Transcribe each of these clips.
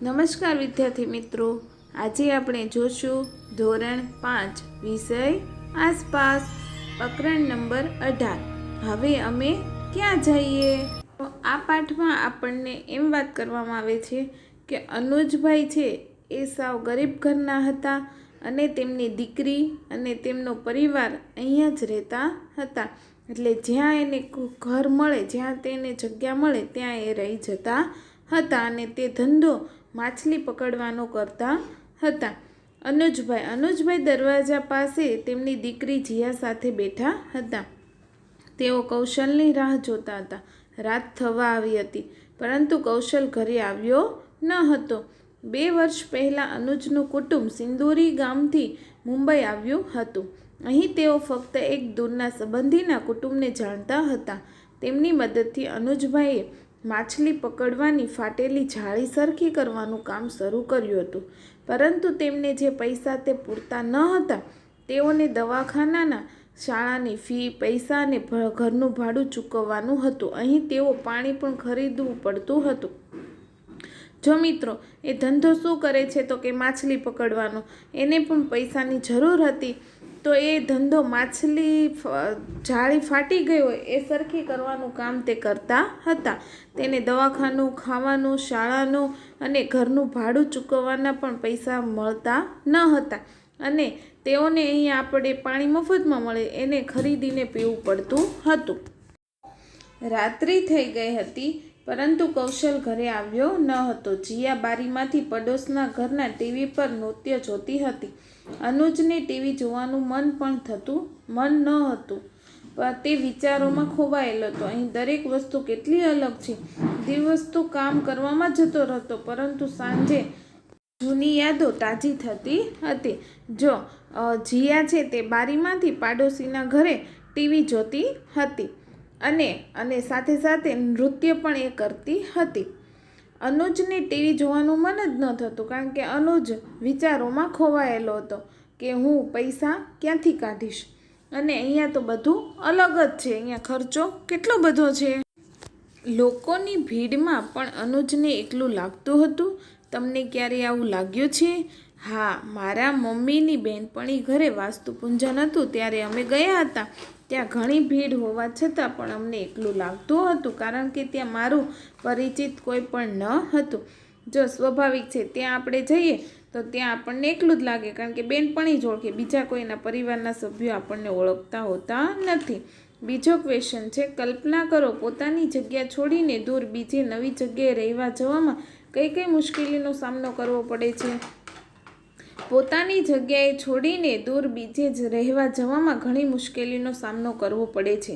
નમસ્કાર વિદ્યાર્થી મિત્રો, આજે આપણે જોશું ધોરણ 5 વિષય આસપાસ પ્રકરણ નંબર 18। હવે અમે ક્યાં જઈએ? તો આ પાઠમાં આપણને એમ વાત કરવામાં આવે છે કે અનુજભાઈ છે એ સાવ ગરીબ ઘરના હતા અને તેમની દીકરી અને તેમનો પરિવાર અહીંયા જ રહેતા હતા। એટલે જ્યાં એને ઘર મળે, જ્યાં તેને જગ્યા મળે ત્યાં એ રહી જતા હતા અને તે ધંધો માછલી પકડવાનો કરતા હતા। અનુજભાઈ દરવાજા પાસે તેમની દીકરી જીયા સાથે બેઠા હતા। તેઓ કૌશલની રાહ જોતા હતા। રાત થવા આવી હતી, પરંતુ કૌશલ ઘરે આવ્યો ન હતો। 2 વર્ષ પહેલાં અનુજનું કુટુંબ સિંદુરી ગામથી મુંબઈ આવ્યું હતું। અહીં તેઓ ફક્ત એક દૂરના સંબંધીના કુટુંબને જાણતા હતા। તેમની મદદથી અનુજભાઈએ માછલી પકડવાની ફાટેલી જાળી સરખી કરવાનું કામ શરૂ કર્યું હતું, પરંતુ તેમને જે પૈસા તે પૂરતા ન હતા। તેઓને દવાખાનાના, શાળાની ફી, પૈસા અને ઘરનું ભાડું ચૂકવવાનું હતું। અહીં તેઓ પાણી પણ ખરીદવું પડતું હતું। જો મિત્રો, એ ધંધો શું કરે છે તો કે માછલી પકડવાનો। એને પણ પૈસાની જરૂર હતી, તો એ ધંધો માછલી જાળી ફાટી ગઈ હોય એ સરખી કરવાનું કામ તે કરતા હતા। તેને દવાખાનું, ખાવાનું, શાળાનું અને ઘરનું ભાડું ચૂકવવાના પણ પૈસા મળતા ન હતા અને તેઓને અહીંયા આપણે પાણી મફતમાં મળે એને ખરીદીને પીવું પડતું હતું। રાત્રિ થઈ ગઈ હતી, પરંતુ કૌશલ ઘરે આવ્યો ન હતો। જીયા બારીમાંથી પડોશના ઘરના ટીવી પર નૃત્ય જોતી હતી। અનુજને ટીવી જોવાનું મન ન હતું, પણ તે વિચારોમાં ખોવાયેલો હતો। અહીં દરેક વસ્તુ કેટલી અલગ છે। દિવસ તો કામ કરવામાં જતો રહેતો, પરંતુ સાંજે જૂની યાદો તાજી થતી હતી। જો જીયા છે તે બારીમાંથી પાડોશીના ઘરે ટીવી જોતી હતી અને સાથે સાથે નૃત્ય પણ એ કરતી હતી। અનુજને ટીવી જોવાનું મન જ ન થતું, કારણ કે અનુજ વિચારોમાં ખોવાયેલો હતો કે હું પૈસા ક્યાંથી કાઢીશ અને અહીંયા તો બધું અલગ જ છે। અહીંયા ખર્ચો કેટલો બધો છે। લોકોની ભીડમાં પણ અનુજને એકલું લાગતું હતું। તમને ક્યારે આવું લાગ્યું છે? હા, મારા મમ્મીની બહેનપણી ઘરે વાસ્તુ પૂજન હતું ત્યારે અમે ગયા હતા। ત્યાં ઘણી ભીડ હોવા છતાં પણ અમને એકલું લાગતું હતું, કારણ કે ત્યાં મારું પરિચિત કોઈ પણ ન હતું। જો સ્વાભાવિક છે, ત્યાં આપણે જઈએ તો ત્યાં આપણને એકલું જ લાગે, કારણ કે બહેનપણી જ ઓળખે, બીજા કોઈના પરિવારના સભ્યો આપણને ઓળખતા હોતા નથી। બીજો ક્વેશ્ચન છે, કલ્પના કરો પોતાની જગ્યા છોડીને દૂર બીજે નવી જગ્યાએ રહેવા જવામાં કઈ કઈ મુશ્કેલીનો સામનો કરવો પડે છે? પોતાની જગ્યાએ છોડીને દૂર બીજે જ રહેવા જવામાં ઘણી મુશ્કેલીનો સામનો કરવો પડે છે।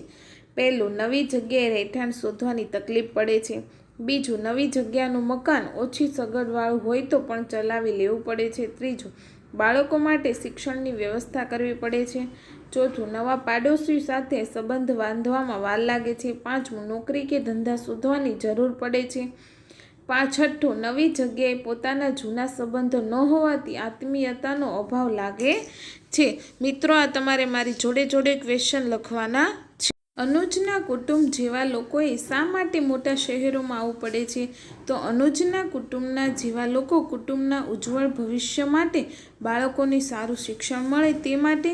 પહેલું, નવી જગ્યાએ રહેઠાણ શોધવાની તકલીફ પડે છે। બીજું, નવી જગ્યાનું મકાન ઓછી સગવડવાળું હોય તો પણ ચલાવી લેવું પડે છે। ત્રીજું, બાળકો માટે શિક્ષણની વ્યવસ્થા કરવી પડે છે। ચોથું, નવા પાડોશી સાથે સંબંધ બાંધવામાં વાર લાગે છે। પાંચમું, નોકરી કે ધંધા શોધવાની જરૂર પડે છે। છઠ્ઠું, નવી જગ્યાએ પોતાના જૂના સંબંધો ન હોવાથી આત્મીયતાનો અભાવ લાગે છે। મિત્રો, આ તમારે મારી જોડે જોડે ક્વેશ્ચન લખવાના છે। અનુજના કુટુંબ જેવા લોકોએ શા માટે મોટા શહેરોમાં આવવું પડે છે? તો અનુજના કુટુંબના જેવા લોકો કુટુંબના ઉજ્જવળ ભવિષ્ય માટે, બાળકોને સારું શિક્ષણ મળે તે માટે,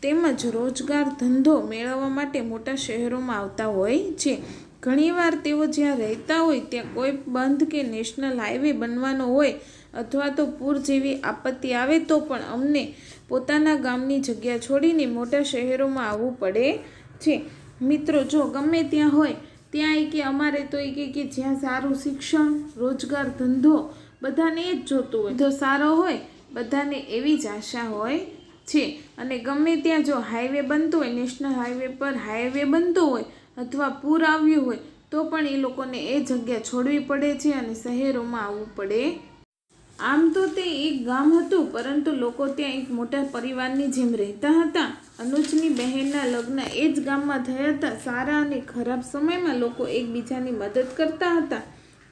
તેમજ રોજગાર ધંધો મેળવવા માટે મોટા શહેરોમાં આવતા હોય છે। ઘણીવાર તેઓ જ્યાં રહેતા હોય ત્યાં કોઈ બંધ કે નેશનલ હાઈવે બનવાનો હોય અથવા તો પૂર જેવી આપત્તિ આવે તો પણ અમને પોતાના ગામની જગ્યા છોડીને મોટા શહેરોમાં આવવું પડે છે। મિત્રો, જો ગમે ત્યાં હોય ત્યાં કે અમારે તો કે જ્યાં સારું શિક્ષણ, રોજગાર, ધંધો બધાને એ જ જોતું હોય, ધંધો સારો હોય બધાને એવી જ આશા હોય છે। અને ગમે ત્યાં જો હાઈવે બનતો હોય, નેશનલ હાઈવે પર હાઈવે બનતો હોય અથવા પૂર આવ્યું હોય તો પણ એ લોકોને એ જગ્યા છોડવી પડે છે અને શહેરોમાં આવવું પડે। આમ તો તે એક ગામ હતું, પરંતુ લોકો ત્યાં એક મોટા પરિવારની જેમ રહેતા હતા। અનુજની બહેનના લગ્ન એ જ ગામમાં થયા હતા। સારા અને ખરાબ સમયમાં લોકો એકબીજાની મદદ કરતા હતા।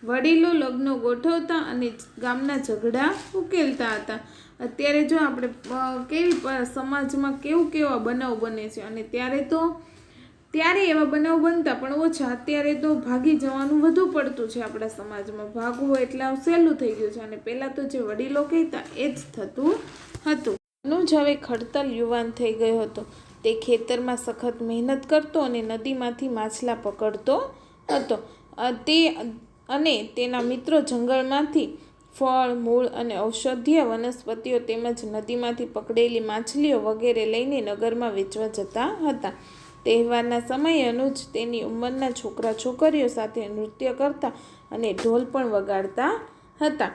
વડીલો લગ્નો ગોઠવતા અને ગામના ઝઘડા ઉકેલતા હતા। અત્યારે જો આપણે કેવી સમાજમાં કેવા બનાવ બને છે, અને ત્યારે તો ત્યારે એવા બનાવ બનતા પણ ઓછા. અત્યારે તો ભાગી જવાનું વધુ પડતું છે આપણા સમાજમાં. ભાગવું એટલે સહેલું થઈ ગયું છે. અને પહેલાં તો જે વડીલો કહેતા એ જ થતું હતું. અનુજ હવે ખડતલ યુવાન થઈ ગયો હતો. તે ખેતરમાં સખત મહેનત કરતો અને નદીમાંથી માછલા પકડતો હતો. અને તેના મિત્રો જંગલમાંથી ફળ, મૂળ અને ઔષધીય વનસ્પતિઓ તેમજ નદીમાંથી પકડેલી માછલીઓ વગેરે લઈને નગરમાં વેચવા જતા હતા. તહેવારના સમયે અનુજ તેની ઉંમરના છોકરા છોકરીઓ સાથે નૃત્ય કરતા અને ઢોલ પણ વગાડતા હતા.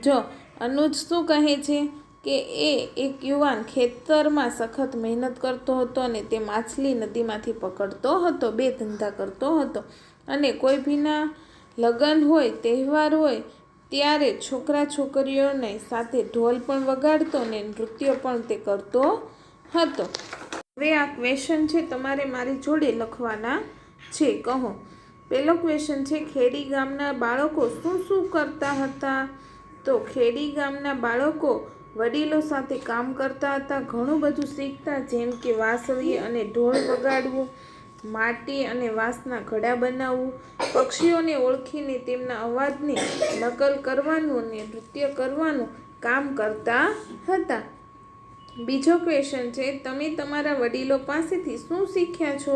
જો અનુજ શું કહે છે કે એ એક યુવાન ખેતરમાં સખત મહેનત કરતો હતો અને તે માછલી નદીમાંથી પકડતો હતો. 2 ધંધા કરતો હતો. અને કોઈ ભીના લગ્ન હોય, તહેવાર હોય ત્યારે છોકરા છોકરીઓને સાથે ઢોલ પણ વગાડતો અને નૃત્ય પણ તે કરતો હતો. હવે આ ક્વેશ્ચન છે તમારે મારી જોડે લખવાના છે. કહો. પહેલો ક્વેશ્ચન છે, ખેડી ગામના બાળકો શું શું કરતા હતા? તો ખેડી ગામના બાળકો વડીલો સાથે કામ કરતા હતા, ઘણું બધું શીખતા, જેમ કે વાંસળી અને ઢોલ વગાડવું, માટી અને વાંસના ઘડા બનાવવું, પક્ષીઓને ઓળખીને તેમના અવાજની નકલ કરવાનું અને નૃત્ય કરવાનું કામ કરતા હતા. બીજો ક્વેશ્ચન છે, તમે તમારા વડીલો પાસેથી શું શીખ્યા છો?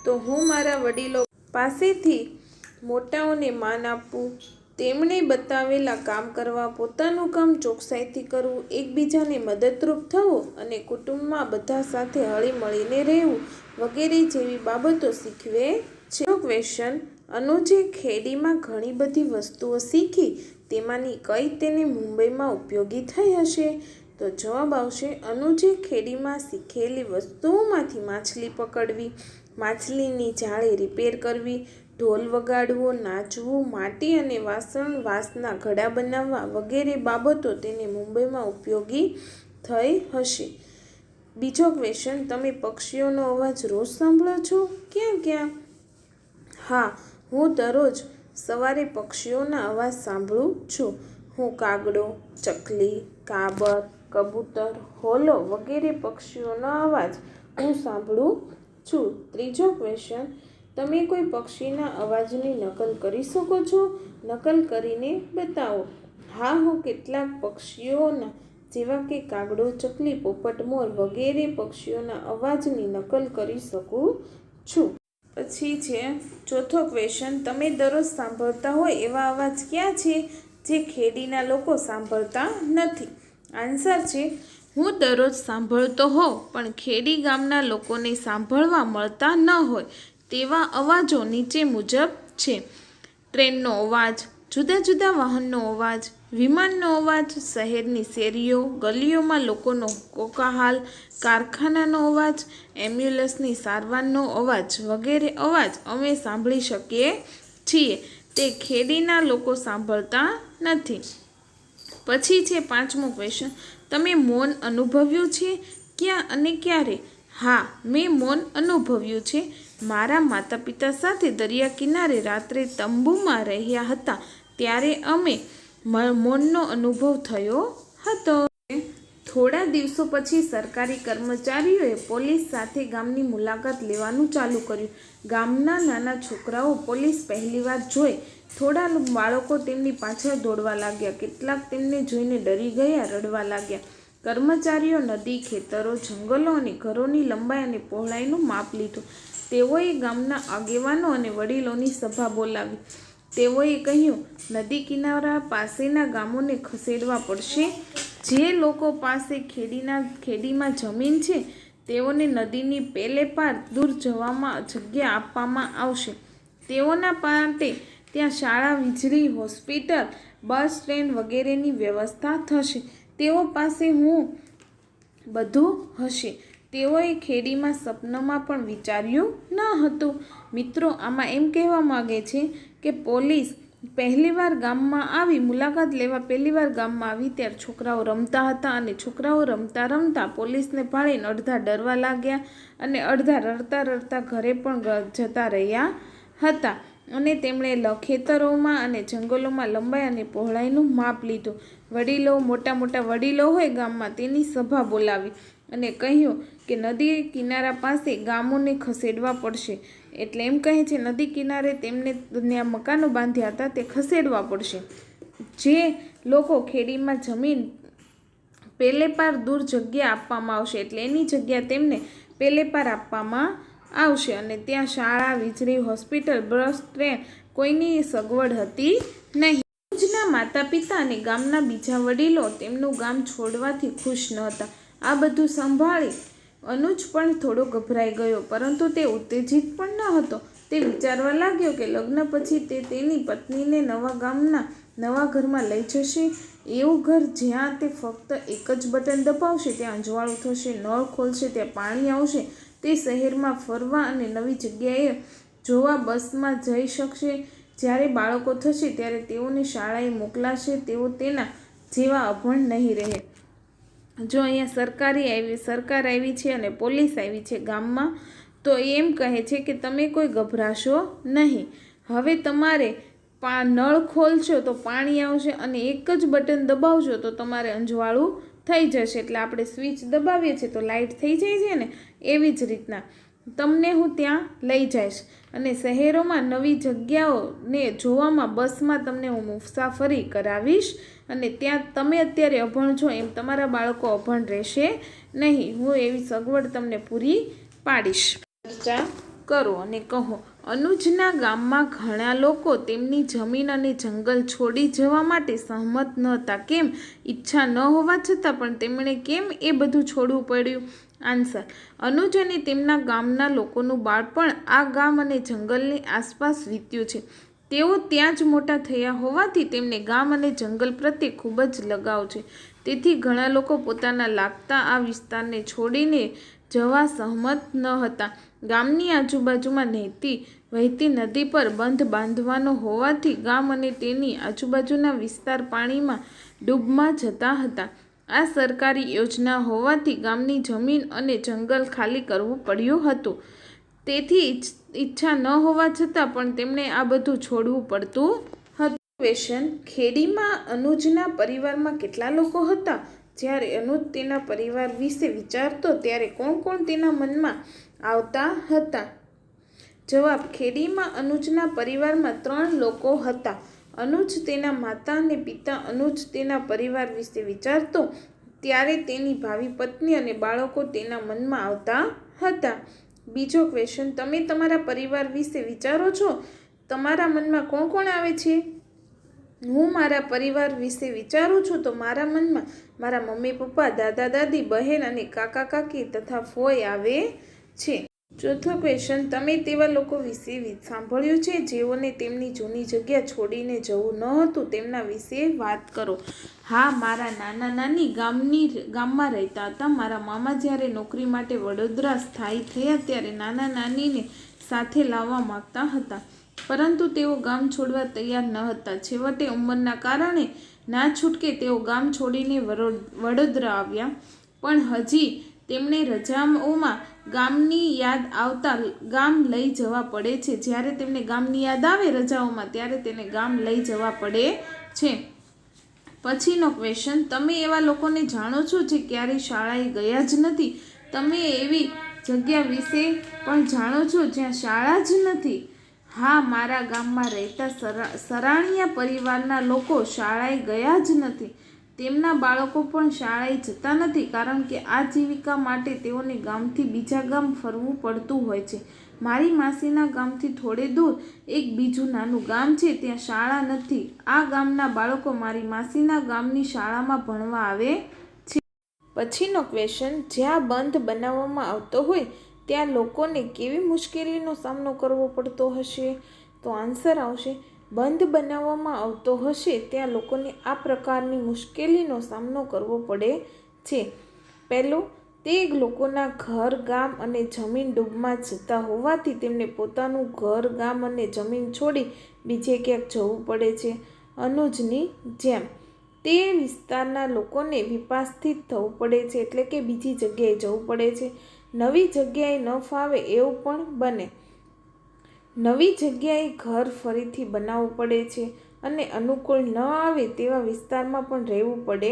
તો હું મારા વડીલો પાસેથી મોટાઓને માન આપવું, તેમણે બતાવેલા કામ કરવા, પોતાનું કામ ચોકસાઈથી કરવું, એકબીજાને મદદરૂપ થવું અને કુટુંબમાં બધા સાથે હળીમળીને રહેવું વગેરે જેવી બાબતો શીખવે છે. ક્વેશ્ચન, અનુજે ખેડીમાં ઘણી બધી વસ્તુઓ શીખી, તેમાંની કઈ તેને મુંબઈમાં ઉપયોગી થઈ હશે? તો જવાબ આવશે, અનુજે ખેડીમાં શીખેલી વસ્તુઓમાંથી માછલી પકડવી, માછલીની જાળી રિપેર કરવી, ઢોલ વગાડવો, નાચવું, માટી અને વાંસના ઘડા બનાવવા વગેરે બાબતો તેને મુંબઈમાં ઉપયોગી થઈ હશે. બીજો ક્વેશ્ચન, તમે પક્ષીઓનો અવાજ રોજ સાંભળો છો? ક્યાં ક્યાં? હા, હું દરરોજ સવારે પક્ષીઓના અવાજ સાંભળું છું. હું કાગડો, ચકલી, કાબર, કબૂતર, હોલો વગેરે પક્ષીઓનો અવાજ હું સાંભળું છું. ત્રીજો ક્વેશ્ચન, તમે કોઈ પક્ષીના અવાજની નકલ કરી શકો છો? નકલ કરીને બતાવો. હા, હું કેટલાક પક્ષીઓના જેવા કે કાગડો, ચકલી, પોપટ, મોર વગેરે પક્ષીઓના અવાજની નકલ કરી શકું છું. પછી છે ચોથો ક્વેશ્ચન, તમે દરરોજ સાંભળતા હોય એવા અવાજ ક્યાં છે જે ખેડીના લોકો સાંભળતા નથી? આન્સર છે, હું દરરોજ સાંભળતો હોઉં પણ ખેડી ગામના લોકોને સાંભળવા મળતા ન હોય તેવા અવાજો નીચે મુજબ છે. ટ્રેનનો અવાજ, જુદા જુદા વાહનનો અવાજ, વિમાનનો અવાજ, શહેરની શેરીઓ ગલીઓમાં લોકોનો કોકાહાલ, કારખાનાનો અવાજ, એમ્બ્યુલન્સની સારવારનો અવાજ વગેરે અવાજ અમે સાંભળી શકીએ છીએ. તે ખેડીના લોકો સાંભળતા નથી. પછી છે પાંચમો ક્વેશ્ચન, તમે મૌન અનુભવ્યું છે? ક્યાં અને ક્યારે? હા, મેં મૌન અનુભવ્યું છે. મારા માતા પિતા સાથે દરિયા કિનારે રાત્રે તંબુમાં રહ્યા હતા ત્યારે અમે મૌનનો અનુભવ થયો હતો. થોડા દિવસો પછી સરકારી કર્મચારીઓએ પોલીસ સાથે ગામની મુલાકાત લેવાનું ચાલુ કર્યું. ગામના નાના છોકરાઓ પોલીસ પહેલીવાર જોઈ. થોડા બાળકો તેમની પાછળ દોડવા લાગ્યા. કેટલાક તેમને જોઈને ડરી ગયા, રડવા લાગ્યા. કર્મચારીઓ નદી, ખેતરો, જંગલો અને ઘરોની લંબાઈ અને પહોળાઈનું માપ લીધું. તેઓએ ગામના આગેવાનો અને વડીલોની સભા બોલાવી. તેઓએ કહ્યું, નદી કિનારા પાસેના ગામોને ખસેડવા પડશે. જે લોકો પાસે ખેડીમાં જમીન છે તેઓને નદીની પેલે પાર દૂર જવામાં જગ્યા આપવામાં આવશે. તેઓના માટે ત્યાં શાળા, વીજળી, હોસ્પિટલ, બસ સ્ટેન્ડ વગેરેની વ્યવસ્થા થશે. તેઓ પાસે બધું હશે. તેઓએ ખેડીમાં સપનામાં પણ વિચાર્યું ન હતું. મિત્રો, આમાં એમ કહેવા માગે છે કે પોલીસ પહેલીવાર ગામમાં આવી, મુલાકાત લેવા પહેલીવાર ગામમાં આવી ત્યારે છોકરાઓ રમતા હતા અને છોકરાઓ રમતા રમતા પોલીસને ભાળીને અડધા ડરવા લાગ્યા અને અડધા રડતા રડતા ઘરે પણ જતા રહ્યા હતા. અને તેમણે ખેતરોમાં અને જંગલોમાં લંબાઈ અને પહોળાઈનું માપ લીધું. વડીલો, મોટા મોટા વડીલો હોય ગામમાં, તેની સભા બોલાવી અને કહ્યું કે નદી કિનારા પાસે ગામોને ખસેડવા પડશે. એટલે એમ કહે છે નદી કિનારે તેમને ત્યાં મકાનો બાંધ્યા હતા તે ખસેડવા પડશે. જે લોકો ખેડીમાં જમીન પેલે પાર દૂર જગ્યા આપવામાં આવશે એટલે એની જગ્યા તેમને પેલે પાર આપવામાં આવશે. અને ત્યાં શાળા, વીજળી, હોસ્પિટલ, બસ, ટ્રેન કોઈની સગવડ હતી નહીં. અનુજના માતા પિતા અને ગામના બીજા વડીલો તેમનું ગામ છોડવાથી ખુશ ન હતા. આ બધું સાંભળી અનુજ પણ થોડો ગભરાઈ ગયો, પરંતુ તે ઉત્તેજિત પણ ન હતો. તે વિચારવા લાગ્યો કે લગ્ન પછી તે તેની પત્નીને નવા ઘરમાં લઈ જશે, એવું ઘર જ્યાં તે ફક્ત એક જ બટન દબાવશે ત્યાં અજવાળું થશે, નળ ખોલશે ત્યાં પાણી આવશે, તે શહેરમાં ફરવા અને નવી જગ્યાએ જોવા બસમાં જઈ શકશે. જ્યારે બાળકો થશે ત્યારે તેઓને શાળાએ મોકલાશે. તેઓ તેના જેવા અભણ નહીં રહે. જો અહીંયા સરકાર આવી છે અને પોલીસ આવી છે ગામમાં, તો એમ કહે છે કે તમે કોઈ ગભરાશો નહીં. હવે તમારે નળ ખોલશો તો પાણી આવશે અને એક જ બટન દબાવશો તો તમારે અંજવાળું થઈ જશે. એટલે આપણે સ્વિચ દબાવીએ છીએ તો લાઇટ થઈ જાય છે ને, એવી જ રીતના તમને હું ત્યાં લઈ જઈશ અને શહેરોમાં નવી જગ્યાઓને જોવામાં બસમાં તમને હું મુસાફરી કરાવીશ. અને ત્યાં તમે અત્યારે અભણ છો એમ તમારા બાળકો અભણ રહેશે નહીં. હું એવી સગવડ તમને પૂરી પાડીશ. ચર્ચા કરો અને કહો. અનુજના ગામમાં ઘણા લોકો તેમની જમીન અને જંગલ છોડી જવા માટે સહમત ન હતા. કેમ? ઈચ્છા ન હોવા છતાં પણ તેમણે કેમ એ બધું છોડવું પડ્યું? આન્સર: અનુજ અને તેમના ગામના લોકોનું બાળપણ આ ગામ અને જંગલની આસપાસ વીત્યું છે. તેઓ ત્યાં જ મોટા થયા હોવાથી તેમને ગામ અને જંગલ પ્રત્યે ખૂબ જ લગાવ છે. તેથી ઘણા લોકો પોતાના લાગતા આ વિસ્તારને છોડીને જવા સહમત ન હતા. ગામની આજુબાજુમાં વહેતી નદી પર બંધ બાંધવાનો હોવાથી ગામ અને તેની આજુબાજુના વિસ્તાર પાણીમાં ડૂબમાં જતા હતા. આ સરકારી યોજના હોવાથી ગામની જમીન અને જંગલ ખાલી કરવું પડ્યું હતું. તેથી ઈચ્છા ન હોવા છતાં પણ તેમણે આ બધું છોડવું પડતું હતું. ક્વેશ્ચન: ખેડીમાં અનુજના પરિવારમાં કેટલા લોકો હતા? જ્યારે અનુજ તેના પરિવાર વિશે વિચારતો ત્યારે કોણ કોણ તેના મનમાં આવતા હતા? જવાબ: ખેડીમાં અનુજના પરિવારમાં 3 લોકો હતા. અનુજ, તેના માતા અને પિતા. અનુજ તેના પરિવાર વિશે વિચારતો ત્યારે તેની ભાવિ પત્ની અને બાળકો તેના મનમાં આવતા હતા. બીજો ક્વેશ્ચન: તમે તમારા પરિવાર વિશે વિચારો છો? તમારા મનમાં કોણ કોણ આવે છે? હું મારા પરિવાર વિશે વિચારું છું તો મારા મનમાં મારા મમ્મી પપ્પા, દાદા દાદી, બહેન અને કાકા કાકી તથા ફોઈ આવે છે. ચોથો ક્વેશ્ચન: તમે તેવા લોકો વિશે સાંભળ્યું છે જેઓને તેમની જૂની જગ્યા છોડીને જવું ન હતું, તેમના વિશે વાત કરો. હા, મારા નાના નાની ગામમાં રહેતા હતા. મારા મામા જ્યારે નોકરી માટે વડોદરા સ્થાયી થયા ત્યારે નાના નાનીને સાથે લાવવા માંગતા હતા, પરંતુ તેઓ ગામ છોડવા તૈયાર ન હતા. છેવટે ઉંમરના કારણે ના છૂટકે તેઓ ગામ છોડીને વડોદરા આવ્યા. પણ હજી તેમણે રજાઓમાં ગામની યાદ આવતા ગામ લઈ જવા પડે છે. જ્યારે તેમને ગામની યાદ આવે રજાઓમાં ત્યારે તેને ગામ લઈ જવા પડે છે. પછીનો ક્વેશ્ચન: તમે એવા લોકોને જાણો છો જે ક્યારેય શાળાએ ગયા જ નથી? તમે એવી જગ્યા વિશે પણ જાણો છો જ્યાં શાળા જ નથી? હા, મારા ગામમાં રહેતા સરાણીયા પરિવારના લોકો શાળાએ ગયા જ નથી. તેમના બાળકો પણ શાળાએ જતા નથી, કારણ કે આજીવિકા માટે તેઓને ગામથી બીજા ગામ ફરવું પડતું હોય છે. મારી માસીના ગામથી થોડે દૂર એક બીજું નાનું ગામ છે, ત્યાં શાળા નથી. આ ગામના બાળકો મારી માસીના ગામની શાળામાં ભણવા આવે છે. પછીનો ક્વેશ્ચન: જ્યાં બંધ બનાવવામાં આવતો હોય ત્યાં લોકોને કેવી મુશ્કેલીનો સામનો કરવો પડતો હશે? તો આન્સર આવશે: બંધ બનાવવામાં આવતો હશે ત્યાં લોકોને આ પ્રકારની મુશ્કેલીનો સામનો કરવો પડે છે. પહેલું, તે લોકોના ઘર, ગામ અને જમીન ડૂબમાં જતા હોવાથી તેમને પોતાનું ઘર, ગામ અને જમીન છોડી બીજે ક્યાંક જવું પડે છે. અનુજની જેમ તે વિસ્તારના લોકોને વિપાસ્થિત થવું પડે છે, એટલે કે બીજી જગ્યાએ જવું પડે છે. નવી જગ્યાએ ન ફાવે એવું પણ બને. નવી જગ્યાએ ઘર ફરીથી બનાવવું પડે છે અને અનુકૂળ ન આવે તેવા વિસ્તારમાં પણ રહેવું પડે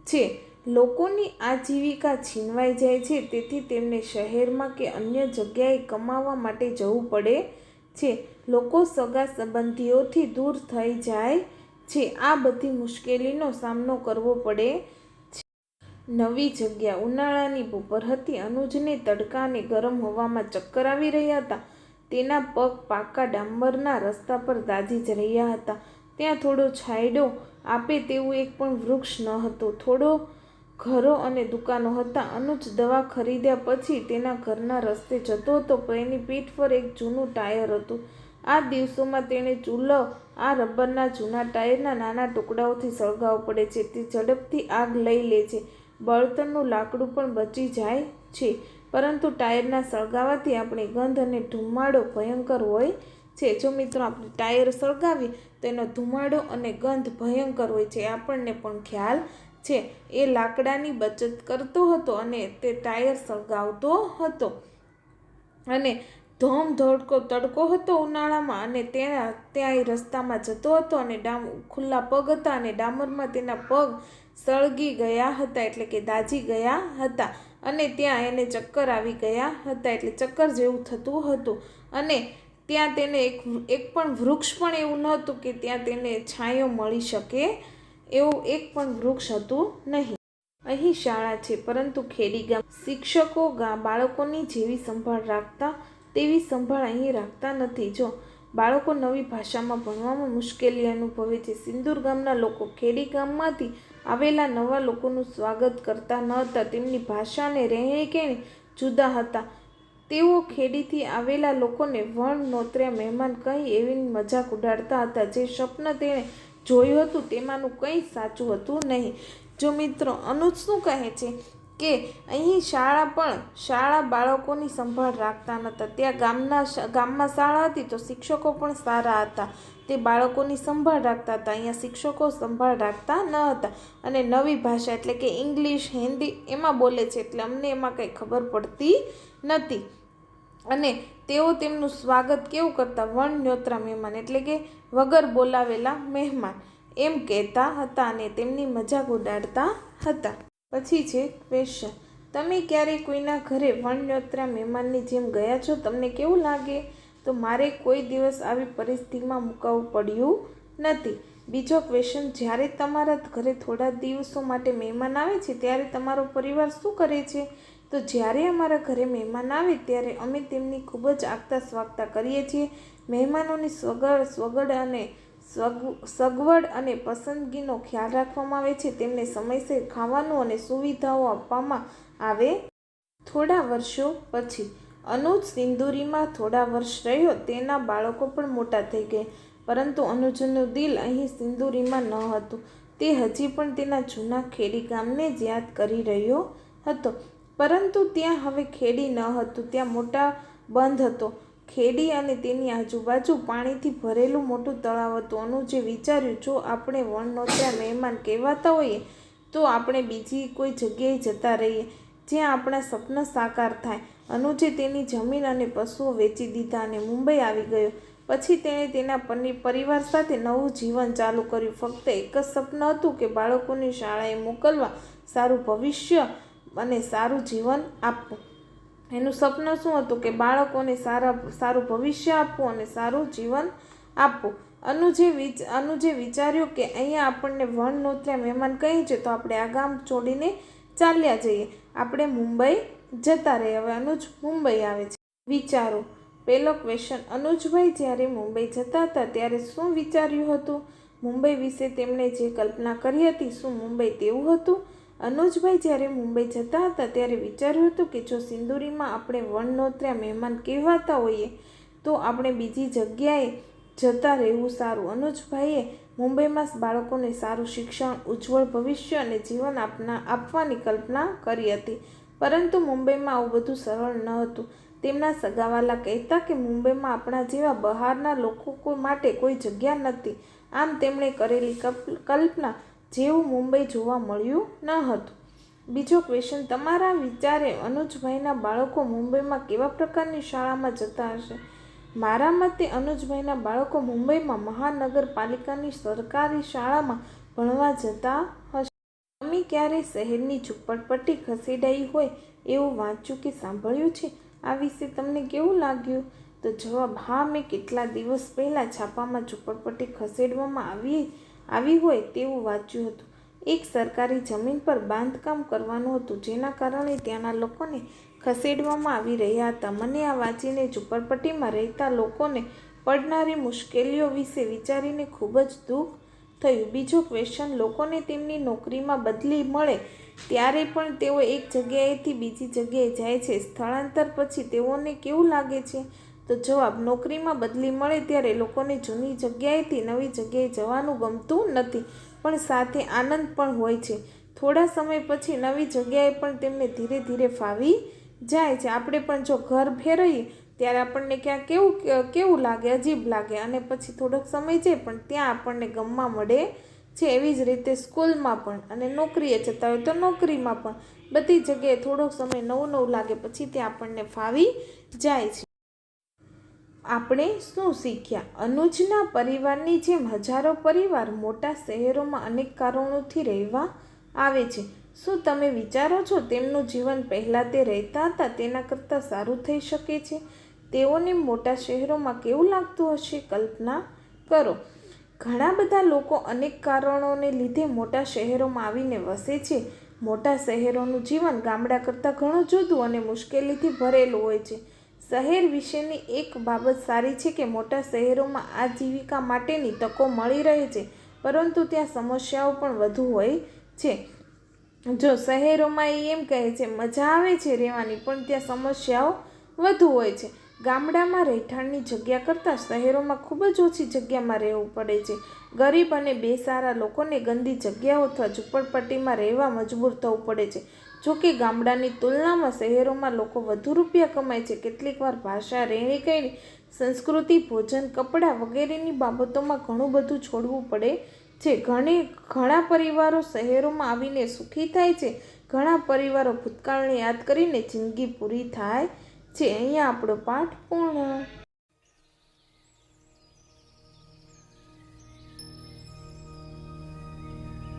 છે. લોકોની આજીવિકા છીનવાઈ જાય છે, તેથી તેમને શહેરમાં કે અન્ય જગ્યાએ કમાવા માટે જવું પડે છે. લોકો સગા સંબંધીઓથી દૂર થઈ જાય છે. આ બધી મુશ્કેલીનો સામનો કરવો પડે છે. નવી જગ્યા. ઉનાળાની બપોર હતી. અનુજને તડકા અને ગરમ હવામાં ચક્કર આવી રહ્યા હતા. તેના પગ પાકા ડામરના રસ્તા પર દાઝી જ રહ્યા હતા. ત્યાં થોડો છાંયડો આપે તેવું એક પણ વૃક્ષ ન હતું. થોડો ઘરો અને દુકાનો હતા. અનુજ દવા ખરીદ્યા પછી તેના ઘરના રસ્તે જતો હતો. તેની પીઠ પર એક જૂનું ટાયર હતું. આ દિવસોમાં તેણે ચૂલો આ રબરના જૂના ટાયરના નાના ટુકડાઓથી સળગાવવો પડે છે. તે ઝડપથી આગ લઈ લે છે. બળતણનું લાકડું પણ બચી જાય છે, પરંતુ ટાયરના સળગાવવાથી આપણી ગંધ અને ધુમાડો ભયંકર હોય છે. જો મિત્રો આપણે ટાયર સળગાવીએ તો એનો ધુમાડો અને ગંધ ભયંકર હોય છે. આપણને પણ ખ્યાલ છે. એ લાકડાની બચત કરતો હતો અને તે ટાયર સળગાવતો હતો. અને ધોમધોડકો તડકો હતો ઉનાળામાં, અને ત્યાં એ રસ્તામાં જતો હતો અને ખુલ્લા પગ હતા અને ડામરમાં તેના પગ સળગી ગયા હતા, એટલે કે દાઝી ગયા હતા. અને ત્યાં એને ચક્કર આવી ગયા હતા, એટલે ચક્કર જેવું થતું હતું. અને ત્યાં તેને એક પણ વૃક્ષ પણ એવું નહોતું કે ત્યાં તેને છાંયો મળી શકે. એવું એક પણ વૃક્ષ હતું નહીં. અહીં શાળા છે, પરંતુ ખેડી ગામ. શિક્ષકો બાળકોની જેવી સંભાળ રાખતા તેવી સંભાળ અહીં રાખતા નથી. જો બાળકો નવી ભાષામાં ભણવામાં મુશ્કેલી અનુભવે છે. સિંદૂર ગામના લોકો ખેડી ગામમાંથી આવેલા નવા લોકોનું સ્વાગત કરતા ન હતા. તેમની ભાષા અને રહેણીકરણી જુદા હતા. તેઓ ખેડીથી આવેલા લોકોને વણ નોતર્યા મહેમાન કહી એવી મજાક ઉડાડતા હતા. જે સ્વપ્ન તેણે જોયું હતું તેમાંનું કંઈ સાચું હતું નહીં. જો મિત્રો અનુજ શું કહે છે કે અહીં શાળા બાળકોની સંભાળ રાખતા નહોતા. ત્યાં ગામમાં શાળા હતી તો શિક્ષકો પણ સારા હતા. તે બાળકોની સંભાળ રાખતા હતા. અહીંયા શિક્ષકો સંભાળ રાખતા ન હતા. અને નવી ભાષા એટલે કે ઇંગ્લિશ, હિન્દી એમાં બોલે છે, એટલે અમને એમાં કંઈ ખબર પડતી નથી. અને તેઓ તેમનું સ્વાગત કેવું કરતા? વણ ન્યોતરા મહેમાન, એટલે કે વગર બોલાવેલા મહેમાન એમ કહેતા હતા અને તેમની મજાક ઉડાડતા હતા. પછી છે ક્વેશ્ચન. તમે ક્યારેય કોઈના ઘરે વણન્યોતરા મહેમાનની જેમ ગયા છો? તમને કેવું લાગે? તો મારે કોઈ દિવસ આવી પરિસ્થિતિમાં મુકાવવું પડ્યું નથી. બીજો ક્વેશ્ચન. જ્યારે તમારા ઘરે થોડા દિવસો માટે મહેમાન આવે છે ત્યારે તમારો પરિવાર શું કરે છે? તો જ્યારે અમારા ઘરે મહેમાન આવે ત્યારે અમે તેમની ખૂબ જ આગતા સ્વાગતા કરીએ છીએ. મહેમાનોની સગવડ અને પસંદગીનો ખ્યાલ રાખવામાં આવે છે. તેમને સમયસર ખાવાનું અને સુવિધાઓ આપવામાં આવે. થોડા વર્ષો પછી અનુજ સિંદૂરીમાં થોડા વર્ષ રહ્યો. તેના બાળકો પણ મોટા થઈ ગયા, પરંતુ અનુજનું દિલ અહીં સિંદૂરીમાં ન હતું. તે હજી પણ તેના જૂના ખેડી ગામને જ યાદ કરી રહ્યો હતો. પરંતુ ત્યાં હવે ખેડી ન હતું, ત્યાં મોટા બંધ હતો. ખેડી અને તેની આજુબાજુ પાણીથી ભરેલું મોટું તળાવ હતું. અનુજે વિચાર્યું, જો આપણે વણનોતરા મહેમાન કહેવાતા હોઈએ તો આપણે બીજી કોઈ જગ્યાએ જતા રહીએ જ્યાં આપણા સપના સાકાર થાય. અનુજે તેની જમીન અને પશુઓ વેચી દીધા અને મુંબઈ આવી ગયો. પછી તેણે તેના પરિવાર સાથે નવું જીવન ચાલુ કર્યું. ફક્ત એક જ સપનું હતું કે બાળકોને શાળાએ મોકલવા, સારું ભવિષ્ય અને સારું જીવન આપવું. એનું સપનું શું હતું? કે બાળકોને સારું ભવિષ્ય આપવું અને સારું જીવન આપવું. અનુજે વિચાર્યું કે અહીંયા આપણને વણનોતરા મહેમાન કહે છે તો આપણે આ ગામ છોડીને ચાલ્યા જઈએ. આપણે મુંબઈ જતા રહીએ. હવે અનુજ મુંબઈ આવે છે. વિચારો. પહેલો ક્વેશ્ચન. અનુજભાઈ જ્યારે મુંબઈ જતા હતા ત્યારે શું વિચાર્યું હતું? મુંબઈ વિશે તેમણે જે કલ્પના કરી હતી, શું મુંબઈ તેવું હતું? અનુજભાઈ જ્યારે મુંબઈ જતા હતા ત્યારે વિચાર્યું હતું કે જો સિંદૂરીમાં આપણે વણનોતરા મહેમાન કહેવાતા હોઈએ તો આપણે બીજી જગ્યાએ જતા રહેવું સારું. અનુજભાઈએ મુંબઈમાં બાળકોને સારું શિક્ષણ, ઉજ્જવળ ભવિષ્ય અને જીવન આપવાની કલ્પના કરી હતી. પરંતુ મુંબઈમાં આવું બધું સરળ ન હતું. તેમના સગાવાલા કહેતા કે મુંબઈમાં આપણા જેવા બહારના લોકો માટે કોઈ જગ્યા નથી. આમ તેમણે કરેલી કલ્પના જેવું મુંબઈ જોવા મળ્યું ન હતું. બીજો ક્વેશ્ચન. તમારા વિચારે અનુજભાઈના બાળકો મુંબઈમાં કેવા પ્રકારની શાળામાં જતા હશે? મારા મતે અનુજભાઈના બાળકો મુંબઈમાં મહાનગરપાલિકાની સરકારી શાળામાં ભણવા જતા હશે. તમે ક્યારે શહેરની ઝૂંપડપટ્ટી ખસેડાઈ હોય એવું વાંચ્યું કે સાંભળ્યું છે? આ વિશે તમને કેવું લાગ્યું? તો જવાબ હા, મેં કેટલા દિવસ પહેલાં છાપામાં ઝૂંપડપટ્ટી ખસેડવામાં આવી હોય તેવું વાંચ્યું હતું. એક સરકારી જમીન પર બાંધકામ કરવાનું હતું, જેના કારણે ત્યાંના લોકોને ખસેડવામાં આવી રહ્યા હતા. મને આ વાંચીને ઝૂંપડપટ્ટીમાં રહેતા લોકોને પડનારી મુશ્કેલીઓ વિશે વિચારીને ખૂબ જ દુઃખ થયું. બીજો ક્વેશ્ચન, લોકોને તેમની નોકરીમાં બદલી મળે ત્યારે પણ તેઓ એક જગ્યાએથી બીજી જગ્યાએ જાય છે. સ્થળાંતર પછી તેઓને કેવું લાગે છે? તો જવાબ, નોકરીમાં બદલી મળે ત્યારે લોકોને જૂની જગ્યાએથી નવી જગ્યાએ જવાનું ગમતું નથી, પણ સાથે આનંદ પણ હોય છે. થોડા સમય પછી નવી જગ્યાએ પણ તેમને ધીરે ધીરે ફાવી જાય છે. આપણે પણ જો ઘર ફેરવીએ ત્યારે આપણને ક્યાં કેવું લાગે, અજીબ લાગે, અને પછી થોડોક સમય જાય પણ ત્યાં આપણને ગમવા મળે છે. એવી જ રીતે સ્કૂલમાં પણ અને નોકરીએ જતા હોય તો નોકરીમાં પણ બધી જગ્યાએ થોડોક સમય નવું નવું લાગે, પછી ત્યાં આપણને ફાવી જાય છે. આપણે શું શીખ્યા? અનુજના પરિવારની જેમ હજારો પરિવાર મોટા શહેરોમાં અનેક કારણોથી રહેવા આવે છે. શું તમે વિચારો છો તેમનું જીવન પહેલાં તે રહેતા હતા તેના કરતાં સારું થઈ શકે છે? તેઓને મોટા શહેરોમાં કેવું લાગતું હશે? કલ્પના કરો. ઘણા બધા લોકો અનેક કારણોને લીધે મોટા શહેરોમાં આવીને વસે છે. મોટા શહેરોનું જીવન ગામડા કરતાં ઘણું જુદું અને મુશ્કેલીથી ભરેલું હોય છે. શહેર વિશેની એક બાબત સારી છે કે મોટા શહેરોમાં આજીવિકા માટેની તકો મળી રહે છે, પરંતુ ત્યાં સમસ્યાઓ પણ વધુ હોય છે. જો શહેરોમાં એમ કહે છે મજા આવે છે રહેવાની, પણ ત્યાં સમસ્યાઓ વધુ હોય છે. ગામડામાં રહેઠાણની જગ્યા કરતાં શહેરોમાં ખૂબ જ ઓછી જગ્યામાં રહેવું પડે છે. ગરીબ અને બેસહારા લોકોને ગંદી જગ્યાઓ અથવા ઝૂંપડપટ્ટીમાં રહેવા મજબૂર થવું પડે છે. જોકે ગામડાની તુલનામાં શહેરોમાં લોકો વધુ રૂપિયા કમાય છે. કેટલીકવાર ભાષા, રહેણીકરણી, સંસ્કૃતિ, ભોજન, કપડાં વગેરેની બાબતોમાં ઘણું બધું છોડવું પડે છે. ઘણા પરિવારો શહેરોમાં આવીને સુખી થાય છે. ઘણા પરિવારો ભૂતકાળને યાદ કરીને જિંદગી પૂરી થાય છે. અહીંયા આપણો પાઠ પૂર્ણ.